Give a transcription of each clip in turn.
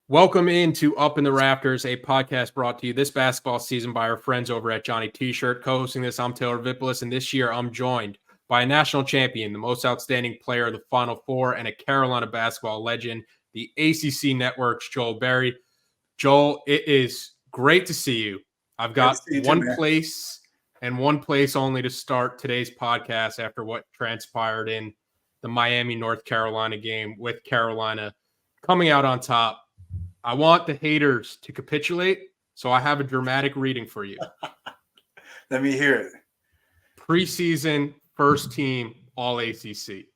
Welcome into Up in the Rafters, a podcast brought to you this basketball season by our friends over at Johnny T-Shirt. Co-hosting this, I'm Taylor Vippolis, and this year I'm joined by a national champion, the most outstanding player of the Final Four, and a Carolina basketball legend, the ACC Network's Joel Berry. Joel, it is great to see you. I've got one place only to start today's podcast after what transpired in the Miami-North Carolina game with Carolina coming out on top. I want the haters to capitulate, so I have a dramatic reading for you. Let me hear it. Preseason first team All-ACC.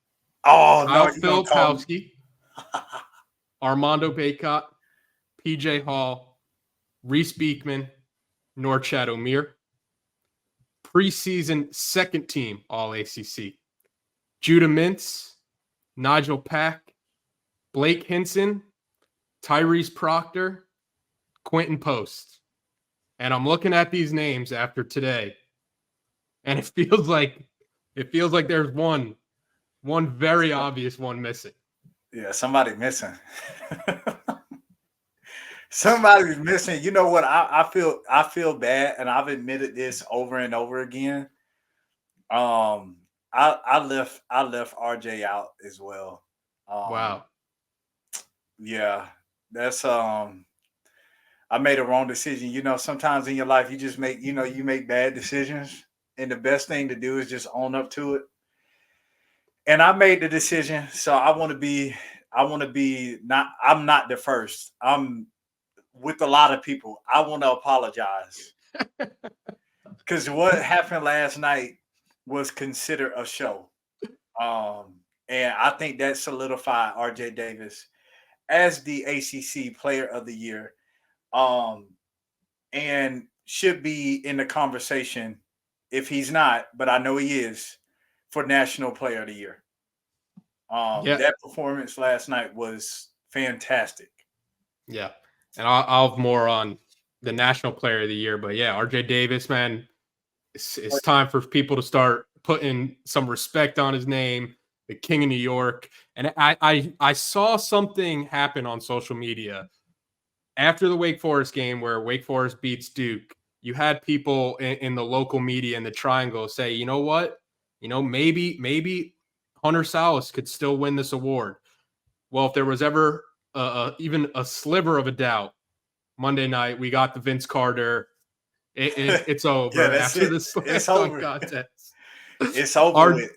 Oh, Kyle no. Filipowski, Armando Bacot, PJ Hall, Reese Beekman, Norchad Omier. Preseason second team All-ACC. Judah Mintz, Nigel Pack, Blake Hinson, Tyrese Proctor, Quentin Post. And I'm looking at these names after today, and it feels like there's one very obvious one missing. Yeah, somebody missing. Somebody's missing. You know what? I feel bad, and I've admitted this over and over again. I left RJ out as well. Wow. Yeah. That's I made a wrong decision. You know, sometimes in your life you just make, you make bad decisions, and the best thing to do is just own up to it. And I made the decision, so I'm not the first. I'm with a lot of people. I want to apologize. Because what happened last night was considered a show. And I think that solidified RJ Davis as the ACC Player of the Year, and should be in the conversation if he's not, but I know he is, for National Player of the Year. That performance last night was fantastic. Yeah, and I'll have more on the National Player of the Year, but yeah, RJ Davis, man, it's time for people to start putting some respect on his name. The King of New York. And I saw something happen on social media after the Wake Forest game where Wake Forest beats Duke. You had people in the local media in the Triangle say, you know what? Maybe Hunter Salas could still win this award. Well, if there was ever even a sliver of a doubt, Monday night we got the Vince Carter. It's over after the slam dunk contest. It's over with.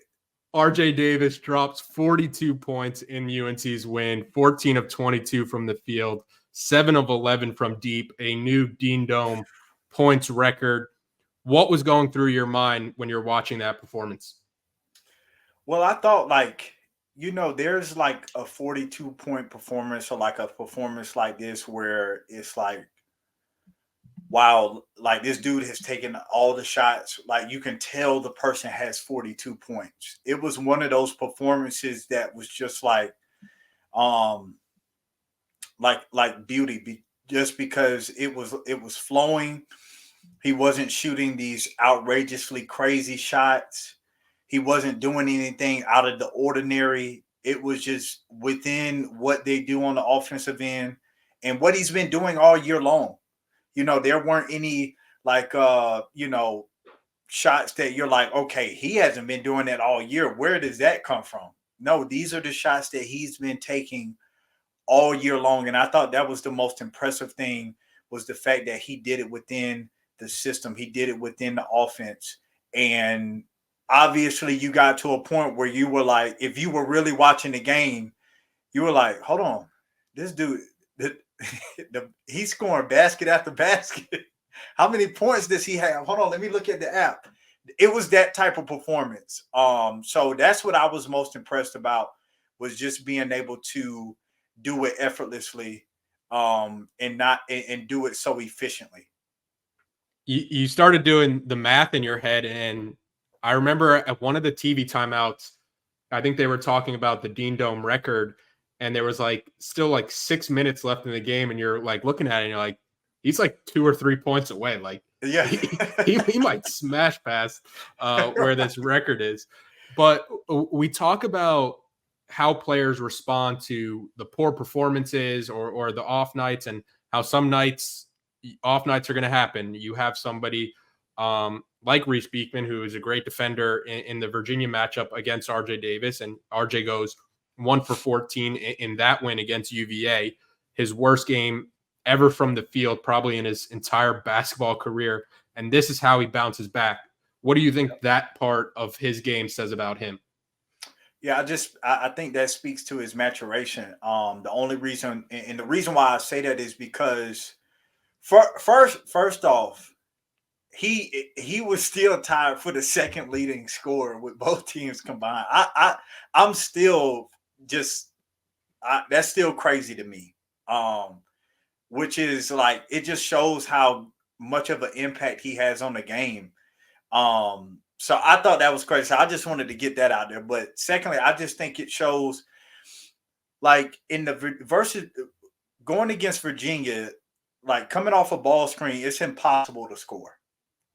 RJ Davis drops 42 points in UNC's win, 14 of 22 from the field, 7 of 11 from deep, a new Dean Dome points record. What was going through your mind when you're watching that performance? Well, I thought, there's like a 42-point performance, or like a performance like this where it's like, wow, like this dude has taken all the shots. Like you can tell the person has 42 points. It was one of those performances that was just like beauty, just because it was flowing. He wasn't shooting these outrageously crazy shots. He wasn't doing anything out of the ordinary. It was just within what they do on the offensive end and what he's been doing all year long. There weren't any shots that you're like, okay, he hasn't been doing that all year. Where does that come from? No, these are the shots that he's been taking all year long. And I thought that was the most impressive thing, was the fact that he did it within the system. He did it within the offense. And obviously you got to a point where you were like, if you were really watching the game, you were like, hold on, this dude, he's scoring basket after basket. How many points does he have? Hold on, let me look at the app. It was that type of performance. So that's what I was most impressed about, was just being able to do it effortlessly, and do it so efficiently. You started doing the math in your head, and I remember at one of the TV timeouts, I think they were talking about the Dean Dome record. And there was still 6 minutes left in the game, and you're looking at it and you're like, he's 2 or 3 points away. Yeah, he might smash past where this record is. But we talk about how players respond to the poor performances or the off nights, and how some nights off nights are going to happen. You have somebody like Reese Beekman, who is a great defender in the Virginia matchup against RJ Davis, and RJ goes 1 for 14 in that win against UVA, his worst game ever from the field, probably in his entire basketball career. And this is how he bounces back. What do you think that part of his game says about him? Yeah, I think that speaks to his maturation. The only reason, and the reason why I say that is because first off, he was still tied for the second leading scorer with both teams combined. I'm still just that's still crazy to me. Which is like, it just shows how much of an impact he has on the game. So I thought that was crazy. So I just wanted to get that out there. But secondly, I just think it shows, like, in the versus going against Virginia, like coming off a ball screen, it's impossible to score.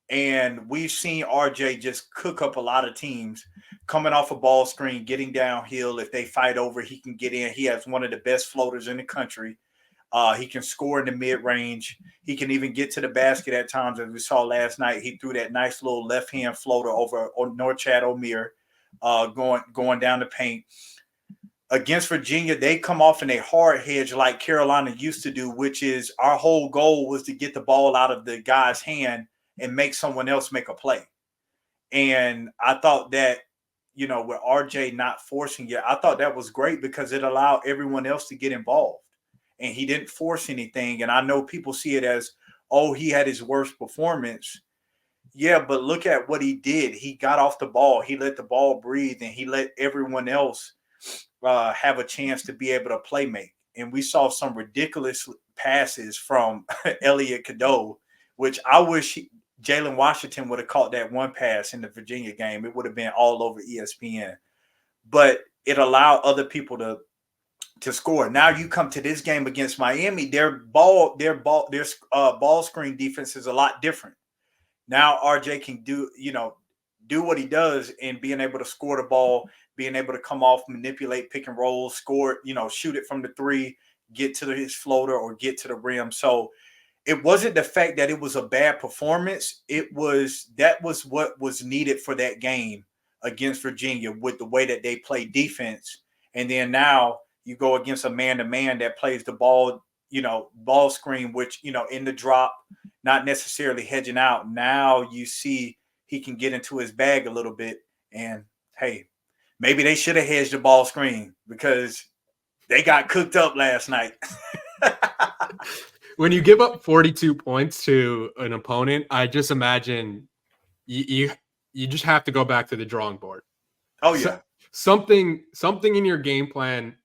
And we've seen RJ just cook up a lot of teams coming off a ball screen, getting downhill. If they fight over, he can get in. He has one of the best floaters in the country. He can score in the mid-range. He can even get to the basket at times, as we saw last night. He threw that nice little left-hand floater over Norchad Omier, going down the paint. Against Virginia, they come off in a hard hedge like Carolina used to do, which is our whole goal was to get the ball out of the guy's hand and make someone else make a play. And I thought that, with RJ not forcing it, I thought that was great because it allowed everyone else to get involved. And he didn't force anything. And I know people see it as, oh, he had his worst performance. Yeah, but look at what he did. He got off the ball. He let the ball breathe, and he let everyone else have a chance to be able to play make. And we saw some ridiculous passes from Elliot Cadeau, which I wish Jalen Washington would have caught that one pass in the Virginia game. It would have been all over ESPN. But it allowed other people to score. Now you come to this game against Miami, their ball screen defense is a lot different. Now RJ can do what he does in being able to score the ball, being able to come off, manipulate pick and roll, score, shoot it from the three, get to his floater or get to the rim. So it wasn't the fact that it was a bad performance. That was what was needed for that game against Virginia with the way that they play defense. And then now you go against a man-to-man that plays the ball, ball screen, which, in the drop, not necessarily hedging out. Now you see he can get into his bag a little bit. And, hey, maybe they should have hedged the ball screen because they got cooked up last night. When you give up 42 points to an opponent, I just imagine you just have to go back to the drawing board. Oh, yeah. Something in your game plan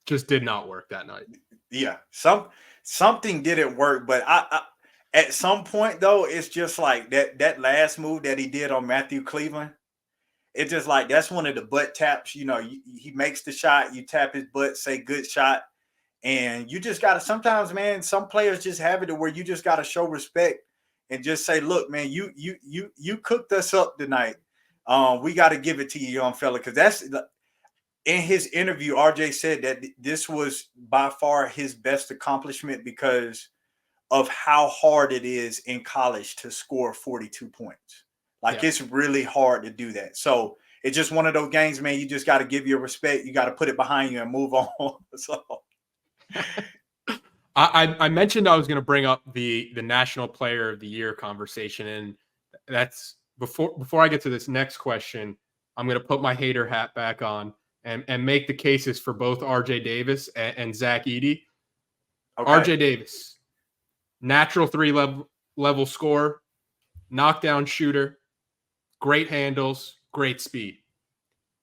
just did not work that night. Yeah, something didn't work, but I at some point though, it's just like that last move that he did on Matthew Cleveland. It's just like that's one of the butt taps. He makes the shot, you tap his butt, say good shot, and you just gotta sometimes, man. Some players just have it to where you just gotta show respect and just say, look, man, you cooked us up tonight. We got to give it to you, young fella, because that's. In his interview, RJ said that this was by far his best accomplishment because of how hard it is in college to score 42 points. Like, It's really hard to do that. So it's just one of those games, man. You just got to give your respect. You got to put it behind you and move on. So I mentioned I was going to bring up the National Player of the Year conversation, and that's before I get to this next question, I'm going to put my hater hat back on and make the cases for both RJ Davis and Zach Edey. Okay. RJ Davis, natural three-level scorer, knockdown shooter, great handles, great speed.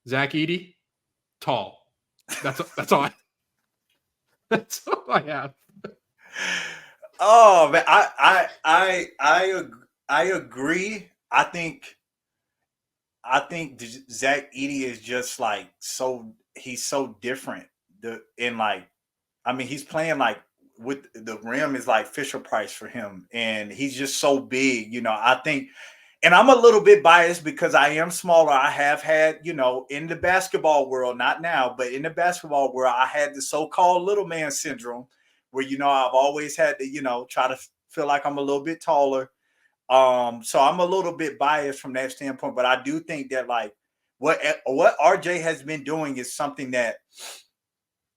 Zach Edey, tall. That's all. That's all I have. Oh man, I agree. I think Zach Edey is just like he's so different. He's playing like with the rim is like Fisher Price for him, and he's just so big. I think And I'm a little bit biased because I am smaller. I have had, you know, in the basketball world, not now, but in the basketball world, I had the so-called little man syndrome where, you know, I've always had to, you know, try to feel like I'm a little bit taller. So I'm a little bit biased from that standpoint, but I do think that like what RJ has been doing is something that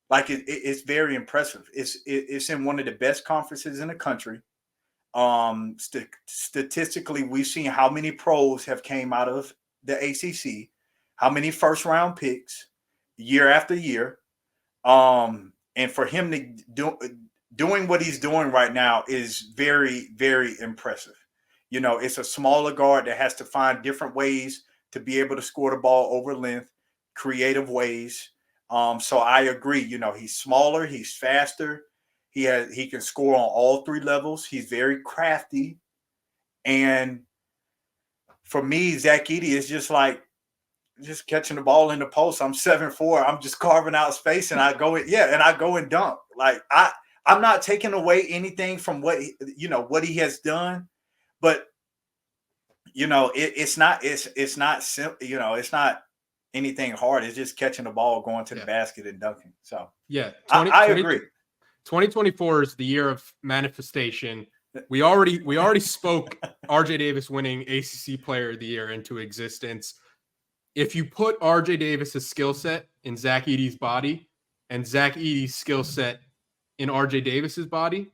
like it's very impressive. It's in one of the best conferences in the country. Statistically, we've seen how many pros have came out of the ACC, how many first round picks year after year. And for him to doing what he's doing right now is very, very impressive. You know, it's a smaller guard that has to find different ways to be able to score the ball over length, creative ways. So I agree. You know, he's smaller, he's faster, he can score on all three levels. He's very crafty. And for me, Zach Edey is just like just catching the ball in the post. I'm 7'4". I'm just carving out space and I go and dunk. Like I'm not taking away anything from what he has done, but you know, it's not simple, you know, it's not anything hard. It's just catching the ball, going to the basket and dunking. So yeah, I agree. 2024 is the year of manifestation. We already spoke RJ Davis winning ACC Player of the Year into existence. If you put RJ Davis's skill set in Zach Edey's body and Zach Edey's skill set in RJ Davis's body,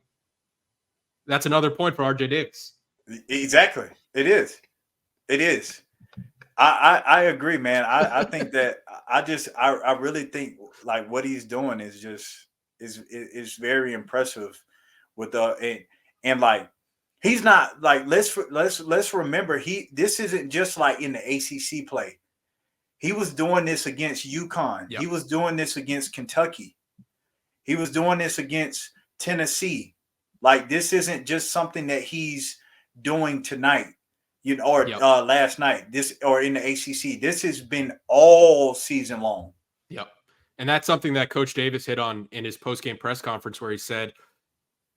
that's another point for RJ Davis. Exactly. It is. I agree, man. I think that I really think like what he's doing is just is very impressive with the and like he's not like let's remember this isn't just like in the ACC play. He was doing this against UConn. Yep. He was doing this against Kentucky. He was doing this against Tennessee. Like this isn't just something that he's doing tonight, you know, or last night. This or in the ACC. This has been all season long. Yep. And that's something that Coach Davis hit on in his post-game press conference where he said,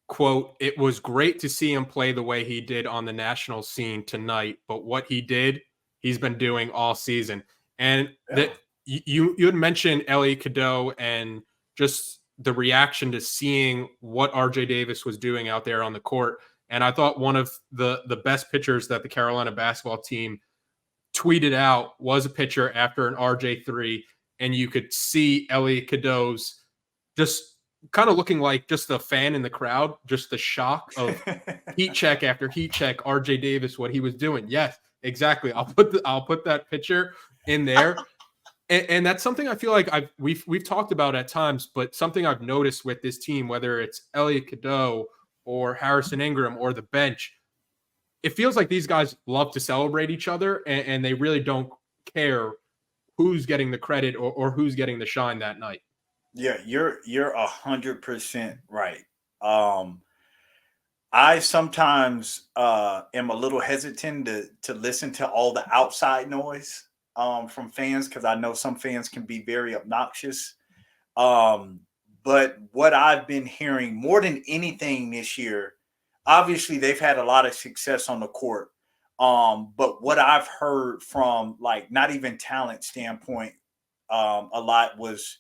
quote, "It was great to see him play the way he did on the national scene tonight, but what he did, he's been doing all season." And that you had mentioned Elliot Cadeau and just the reaction to seeing what RJ Davis was doing out there on the court. And I thought one of the best pictures that the Carolina basketball team tweeted out was a picture after an RJ3, and you could see Elliot Cadeau's just kind of looking like just a fan in the crowd, just the shock of heat check after heat check, RJ Davis, what he was doing. Yes, exactly. I'll put that picture in there. And that's something I feel like we've talked about at times, but something I've noticed with this team, whether it's Elliot Cadeau or Harrison Ingram or the bench, it feels like these guys love to celebrate each other and they really don't care who's getting the credit or who's getting the shine that night. Yeah, you're 100% right. I sometimes am a little hesitant to listen to all the outside noise from fans because I know some fans can be very obnoxious. But what I've been hearing more than anything this year, obviously they've had a lot of success on the court. But what I've heard from like not even talent standpoint, a lot was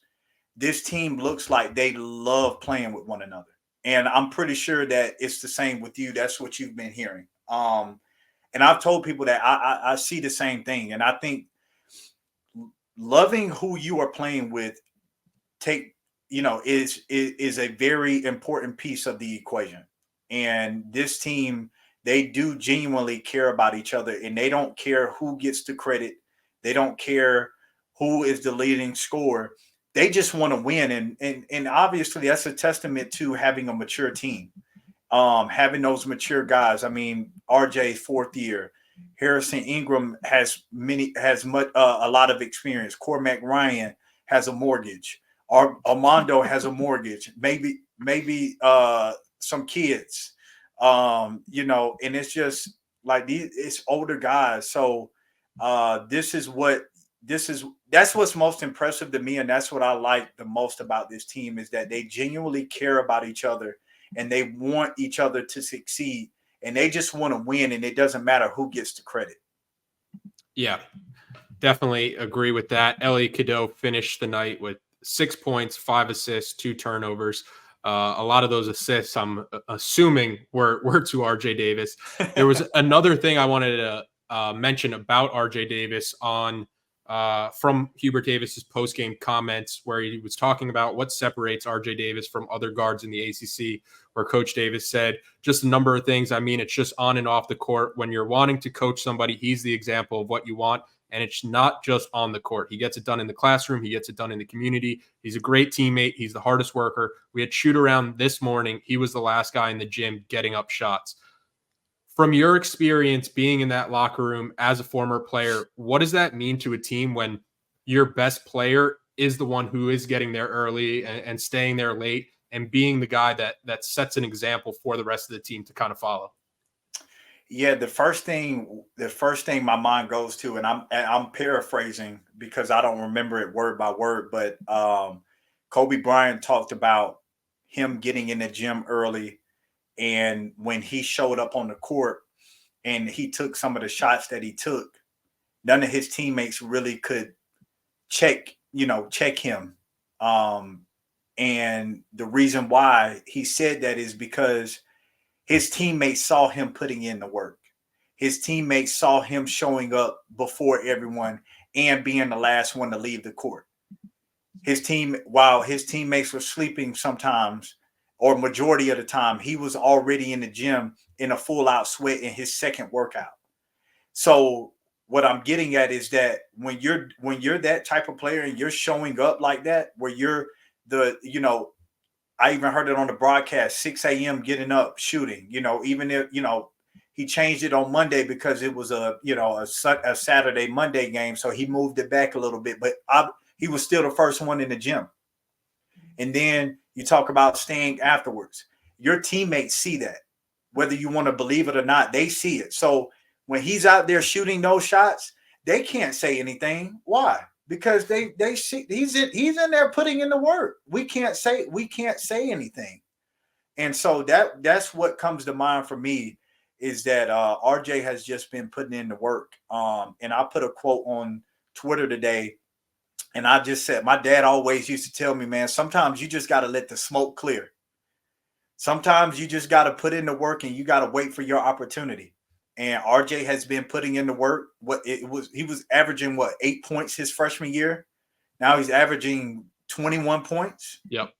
this team looks like they love playing with one another. And I'm pretty sure that it's the same with you. That's what you've been hearing. And I've told people that I see the same thing. And I think loving who you are playing with is a very important piece of the equation. And this team, they do genuinely care about each other, and they don't care who gets the credit. They don't care who is the leading scorer. They just want to win. And obviously that's a testament to having a mature team, having those mature guys. I mean, RJ, fourth year. Harrison Ingram has a lot of experience. Cormac Ryan has a mortgage. Armando has a mortgage. Maybe some kids. And it's just like it's older guys. So that's what's most impressive to me, and that's what I like the most about this team is that they genuinely care about each other and they want each other to succeed, and they just want to win, and it doesn't matter who gets the credit. Yeah, definitely agree with that. Ellie Cadeau finished the night with 6 points, 5 assists, 2 turnovers. A lot of those assists, I'm assuming, were to RJ Davis. There was another thing I wanted to mention about RJ Davis on from Hubert Davis's post-game comments, where he was talking about what separates RJ Davis from other guards in the ACC, where Coach Davis said just a number of things. I mean, it's just on and off the court. When you're wanting to coach somebody, he's the example of what you want. And it's not just on the court. He gets it done in the classroom. He gets it done in the community. He's a great teammate. He's the hardest worker. We had shoot around this morning. He was the last guy in the gym getting up shots. From your experience being in that locker room as a former player, what does that mean to a team when your best player is the one who is getting there early and staying there late and being the guy that sets an example for the rest of the team to kind of follow? Yeah, the first thing my mind goes to, and I'm paraphrasing because I don't remember it word by word, but Kobe Bryant talked about him getting in the gym early, and when he showed up on the court and he took some of the shots that he took, none of his teammates really could check him. And the reason why he said that is because his teammates saw him putting in the work. His teammates saw him showing up before everyone and being the last one to leave the court. While his teammates were sleeping sometimes, or majority of the time, he was already in the gym in a full out sweat in his second workout. So what I'm getting at is that when you're that type of player and you're showing up like that, where you're I even heard it on the broadcast, 6 a.m. getting up, shooting, even if, he changed it on Monday because it was a Saturday, Monday game. So he moved it back a little bit, but he was still the first one in the gym. And then you talk about staying afterwards. Your teammates see that, whether you want to believe it or not, they see it. So when he's out there shooting those shots, they can't say anything. Why? Because they see he's in there putting in the work. We can't say anything. And so that's what comes to mind for me is that RJ has just been putting in the work. And I put a quote on Twitter today, and I just said, my dad always used to tell me, man, sometimes you just got to let the smoke clear. Sometimes you just got to put in the work and you got to wait for your opportunity. And RJ has been putting in the work. He was averaging 8 points his freshman year. Now he's averaging 21 points. Yep.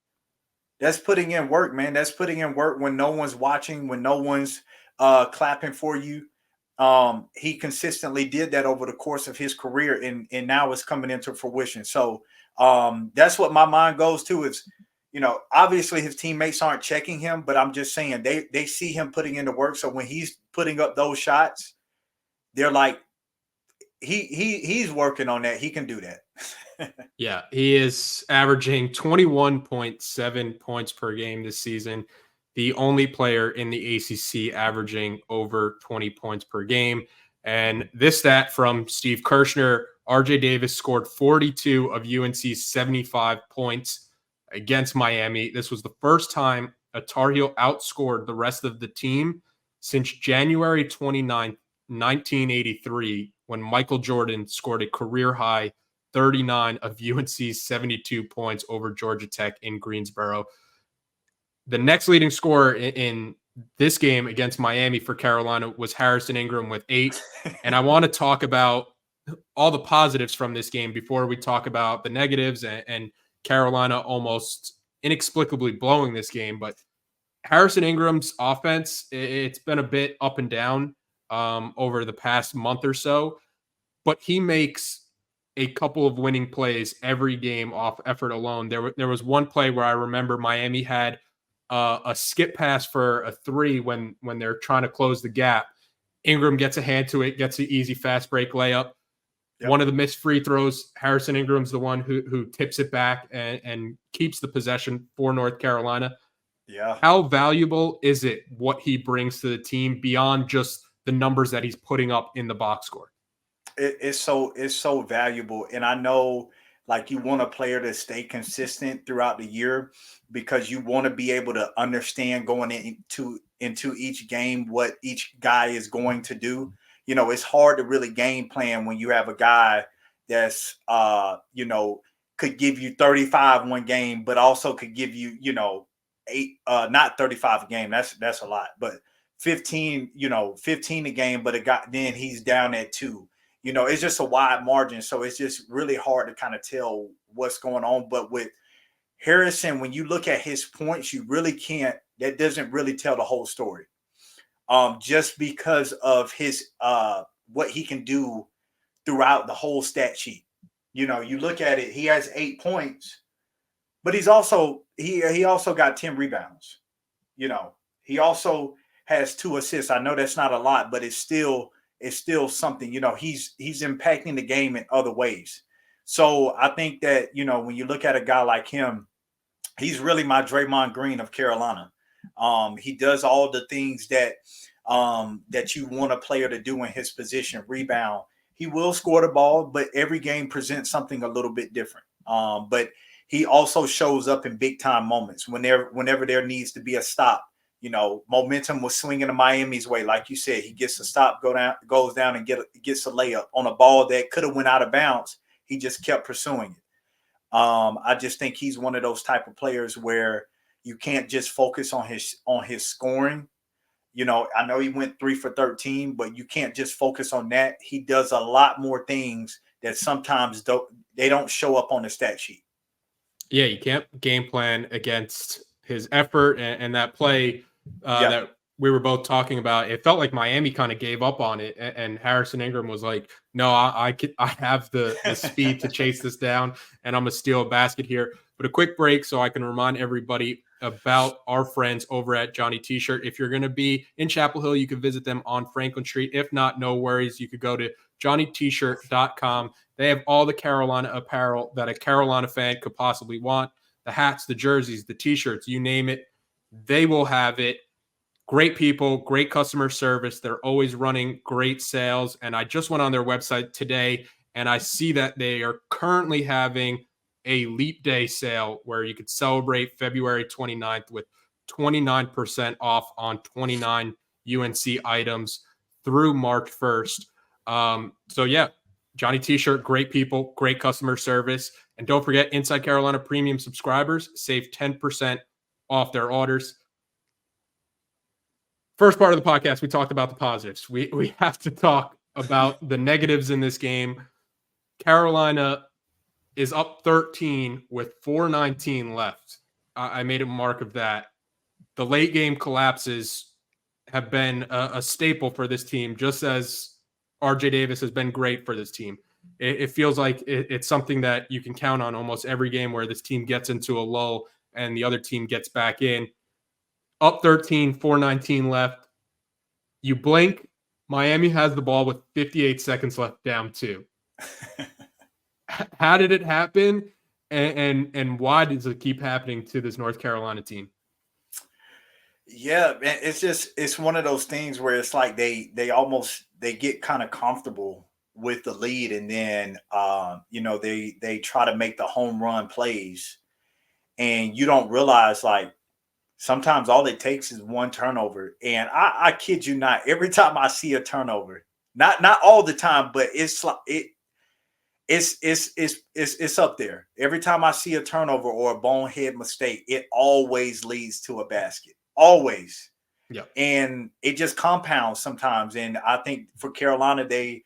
That's putting in work, man. That's putting in work when no one's watching, when no one's clapping for you. He consistently did that over the course of his career, and now it's coming into fruition. So that's what my mind goes to is, obviously his teammates aren't checking him, but I'm just saying they see him putting in the work. So when he's putting up those shots, they're like, he's working on that. He can do that. Yeah, he is averaging 21.7 points per game this season. The only player in the ACC averaging over 20 points per game. And this stat from Steve Kirshner, RJ Davis scored 42 of UNC's 75 points against Miami. This was the first time a Tar Heel outscored the rest of the team since January 29th, 1983, when Michael Jordan scored a career high 39 of UNC's 72 points over Georgia Tech in Greensboro. The next leading scorer in this game against Miami for Carolina was Harrison Ingram with 8. And I want to talk about all the positives from this game before we talk about the negatives and Carolina almost inexplicably blowing this game. But Harrison Ingram's offense, it's been a bit up and down over the past month or so, but he makes a couple of winning plays every game off effort alone. There was one play where I remember Miami had a skip pass for a 3 when they're trying to close the gap. Ingram gets a hand to it, gets an easy fast break layup. Yep. One of the missed free throws, Harrison Ingram's the one who tips it back and keeps the possession for North Carolina. Yeah. How valuable is it what he brings to the team beyond just the numbers that he's putting up in the box score? It's so valuable. And I know like you want a player to stay consistent throughout the year because you want to be able to understand going into each game what each guy is going to do. it's hard to really game plan when you have a guy that's could give you 35 one game, but also could give you, eight, not 35 a game. That's a lot, but 15, 15 a game, but then he's down at 2. It's just a wide margin. So it's just really hard to kind of tell what's going on. But with Harrison, when you look at his points, you really can't, that doesn't really tell the whole story. Just because of his what he can do throughout the whole stat sheet. You look at it, he has 8 points, but he also got 10 rebounds. He also has 2 assists. I know that's not a lot, but it's still something. He's impacting the game in other ways. So I think that, when you look at a guy like him, he's really my Draymond Green of Carolina. He does all the things that you want a player to do in his position, rebound. He will score the ball, but every game presents something a little bit different. But he also shows up in big time moments whenever there needs to be a stop. Momentum was swinging to Miami's way. Like you said, he gets a stop, goes down and gets a layup on a ball that could have went out of bounds. He just kept pursuing it. I just think he's one of those type of players where you can't just focus on his scoring. I know he went 3 for 13, but you can't just focus on that. He does a lot more things that sometimes they don't show up on the stat sheet. Yeah, you can't game plan against his effort and that play that we were both talking about. It felt like Miami kind of gave up on it, and Harrison Ingram was like, "No, I have the speed to chase this down, and I'm gonna steal a basket here." But a quick break so I can remind everybody about our friends over at Johnny T-Shirt. If you're going to be in Chapel Hill, you can visit them on Franklin Street. If not, no worries. You could go to johnnytshirt.com. They have all the Carolina apparel that a Carolina fan could possibly want. The hats, the jerseys, the T-shirts, you name it, they will have it. Great people, great customer service. They're always running great sales. And I just went on their website today, and I see that they are currently having a Leap Day sale where you could celebrate February 29th with 29% off on 29 UNC items through March 1st. So yeah, Johnny T-Shirt, great people, great customer service. And don't forget, Inside Carolina Premium subscribers save 10% off their orders. First part of the podcast, we talked about the positives. We have to talk about the negatives in this game. Carolina is up 13 with 4:19 left. I made a mark of that. The late game collapses have been a staple for this team, just as RJ Davis has been great for this team. It feels like it's something that you can count on almost every game where this team gets into a lull and the other team gets back in. Up 13, 4:19 left. You blink, Miami has the ball with 58 seconds left, down 2. How did it happen, and why does it keep happening to this North Carolina team? Yeah, man, it's one of those things where it's like they get kind of comfortable with the lead, and then they try to make the home run plays, and you don't realize, like, sometimes all it takes is one turnover. And I kid you not, every time I see a turnover, not all the time, but it's up there. Every time I see a turnover or a bonehead mistake, it always leads to a basket. Always. Yeah. And it just compounds sometimes. And I think for Carolina, they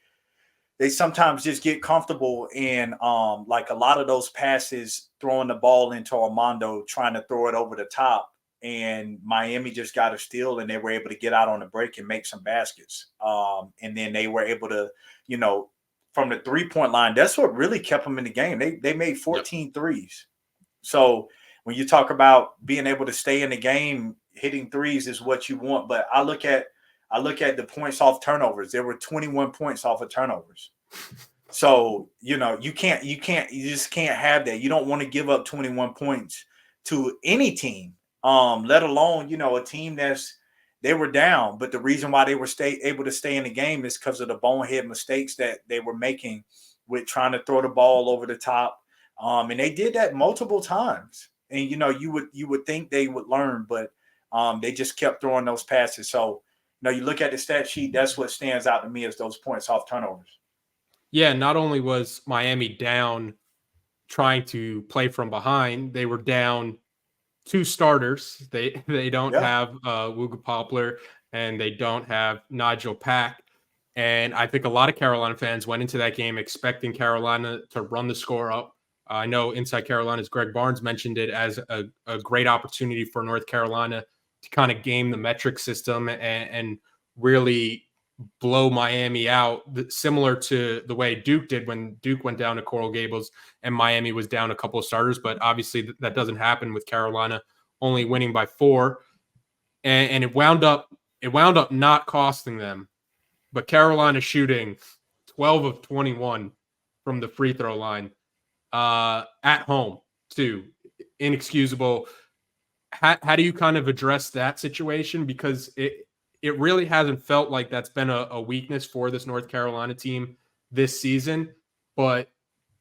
sometimes just get comfortable in like a lot of those passes, throwing the ball into Armando, trying to throw it over the top. And Miami just got a steal, and they were able to get out on the break and make some baskets. And then they were able to, from the 3-point line, that's what really kept them in the game. They made 14 threes. So when you talk about being able to stay in the game, hitting threes is what you want. But I look at the points off turnovers. There were 21 points off of turnovers. So, you just can't have that. You don't want to give up 21 points to any team, let alone, a team they were down. But the reason why they were able to stay in the game is because of the bonehead mistakes that they were making with trying to throw the ball over the top. And they did that multiple times. And, you would think they would learn, but they just kept throwing those passes. So, No, you look at the stat sheet, that's what stands out to me as those points off turnovers. Yeah, not only was Miami down trying to play from behind, they were down two starters. They don't Yeah. have Wooga Poplar and they don't have Nigel Pack. And I think a lot of Carolina fans went into that game expecting Carolina to run the score up. I know Inside Carolina's Greg Barnes mentioned it as a great opportunity for North Carolina to kind of game the metric system and really blow Miami out, similar to the way Duke did when Duke went down to Coral Gables and Miami was down a couple of starters. But obviously that doesn't happen with Carolina only winning by 4. And it wound up not costing them. But Carolina shooting 12 of 21 from the free throw line at home too. Inexcusable. How do you kind of address that situation? Because it really hasn't felt like that's been a weakness for this North Carolina team this season, but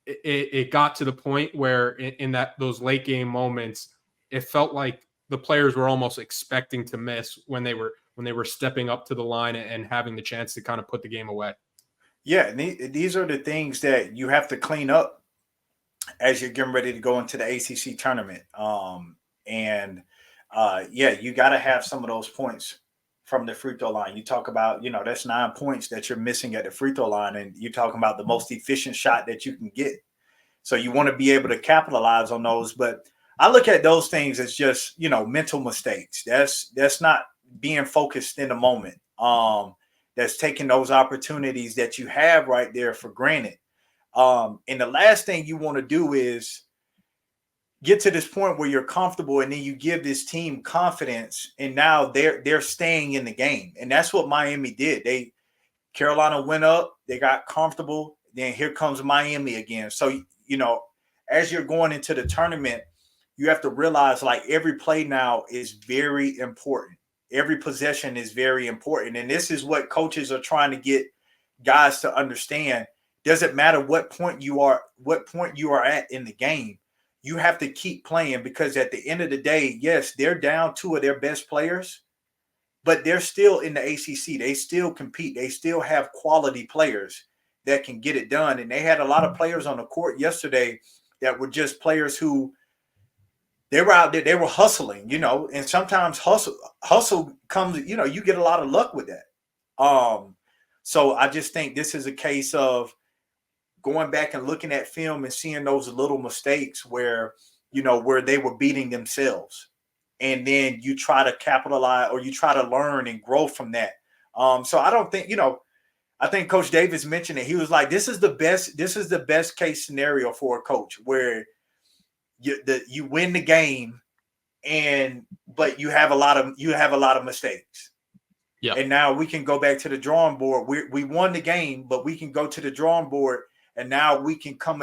it got to the point where in those late game moments, it felt like the players were almost expecting to miss when they were stepping up to the line and having the chance to kind of put the game away. Yeah, and these are the things that you have to clean up as you're getting ready to go into the ACC tournament. You got to have some of those points from the free throw line. You talk about, that's 9 points that you're missing at the free throw line, and you're talking about the most efficient shot that you can get. So you want to be able to capitalize on those. But I look at those things as just, mental mistakes. That's not being focused in the moment. That's taking those opportunities that you have right there for granted. And the last thing you want to do is get to this point where you're comfortable, and then you give this team confidence, and now they're staying in the game. And that's what Miami did. Carolina went up, they got comfortable, then here comes Miami again. So, as you're going into the tournament, you have to realize like every play now is very important. Every possession is very important. And this is what coaches are trying to get guys to understand. Doesn't matter what point you are at in the game. You have to keep playing, because at the end of the day, yes, they're down 2 of their best players, but they're still in the ACC. They still compete. They still have quality players that can get it done. And they had a lot of players on the court yesterday that were just players who they were out there, they were hustling, and sometimes hustle comes, you get a lot of luck with that. So I just think this is a case of going back and looking at film and seeing those little mistakes where they were beating themselves. And then you try to capitalize, or you try to learn and grow from that. So I don't think, I think Coach Davis mentioned it. He was like, this is the best case scenario for a coach, where you win the game, but you have a lot of mistakes. Yeah. And now we can go back to the drawing board. We won the game, but we can go to the drawing board, and now we can come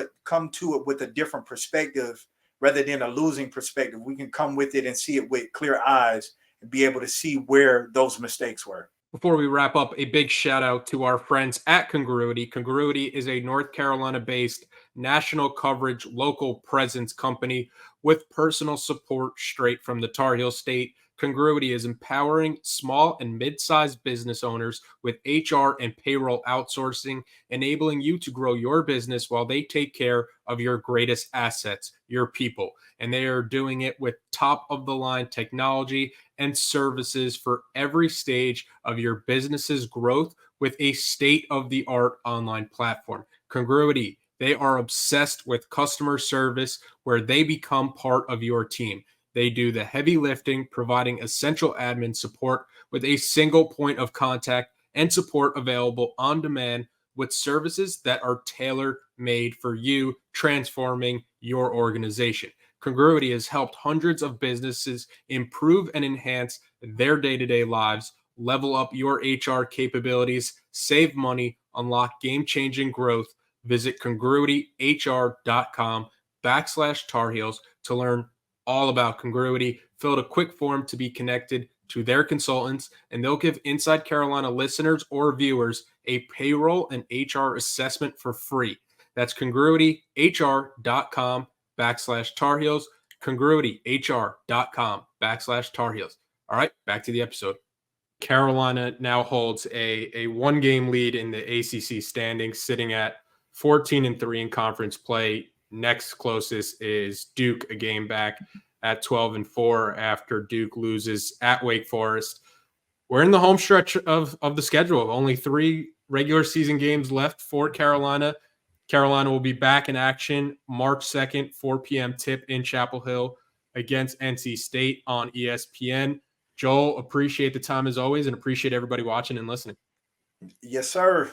to it with a different perspective rather than a losing perspective. We can come with it and see it with clear eyes and be able to see where those mistakes were. Before we wrap up, a big shout out to our friends at Congruity. Congruity is a North Carolina-based national coverage, local presence company with personal support straight from the Tar Heel State. Congruity is empowering small and mid-sized business owners with HR and payroll outsourcing, enabling you to grow your business while they take care of your greatest assets, your people. And they are doing it with top-of-the-line technology and services for every stage of your business's growth with a state-of-the-art online platform. Congruity, they are obsessed with customer service, where they become part of your team. They do the heavy lifting, providing essential admin support with a single point of contact and support available on demand, with services that are tailor-made for you, transforming your organization. Congruity has helped hundreds of businesses improve and enhance their day-to-day lives, level up your HR capabilities, save money, unlock game-changing growth. Visit congruityhr.com/Tar Heels to learn all about Congruity. Fill out a quick form to be connected to their consultants, and they'll give Inside Carolina listeners or viewers a payroll and HR assessment for free. That's congruityhr.com/Tar Heels, congruityhr.com/Tar Heels. All right, back to the episode. Carolina now holds a one-game lead in the ACC standings, sitting at 14-3 in conference play. Next closest is Duke, a game back at 12-4 after Duke loses at Wake Forest. We're in the home stretch of the schedule. Only 3 regular season games left for Carolina. Carolina will be back in action March 2nd, 4 p.m. tip in Chapel Hill against NC State on ESPN. Joel, appreciate the time as always and appreciate everybody watching and listening. Yes, sir.